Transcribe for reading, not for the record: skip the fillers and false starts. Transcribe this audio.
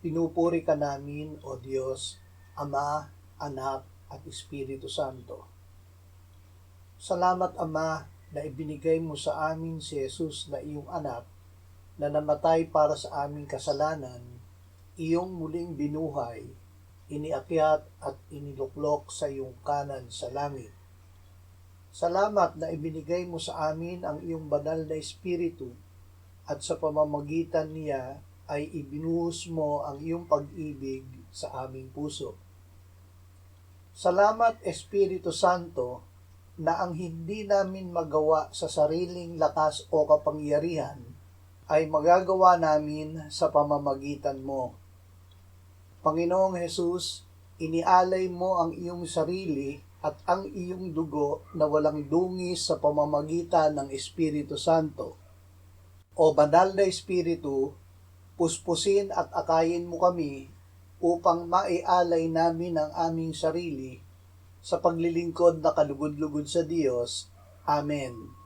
Pinupuri ka namin, O Diyos, Ama, Anak, at Espiritu Santo. Salamat, Ama, na ibinigay mo sa amin si Jesus na iyong anak, na namatay para sa aming kasalanan, iyong muling binuhay, iniakyat at iniluklok sa iyong kanan sa langit. Salamat na ibinigay mo sa amin ang iyong banal na Espiritu, at sa pamamagitan niya ay ibinuhos mo ang iyong pag-ibig sa aming puso. Salamat, Espiritu Santo, na ang hindi namin magawa sa sariling lakas o kapangyarihan ay magagawa namin sa pamamagitan mo. Panginoong Hesus, inialay mo ang iyong sarili at ang iyong dugo na walang dungis sa pamamagitan ng Espiritu Santo. O Banal na Espiritu, puspusin at akayin mo kami upang maialay namin ang aming sarili sa paglilingkod na kalugod-lugod sa Diyos. Amen.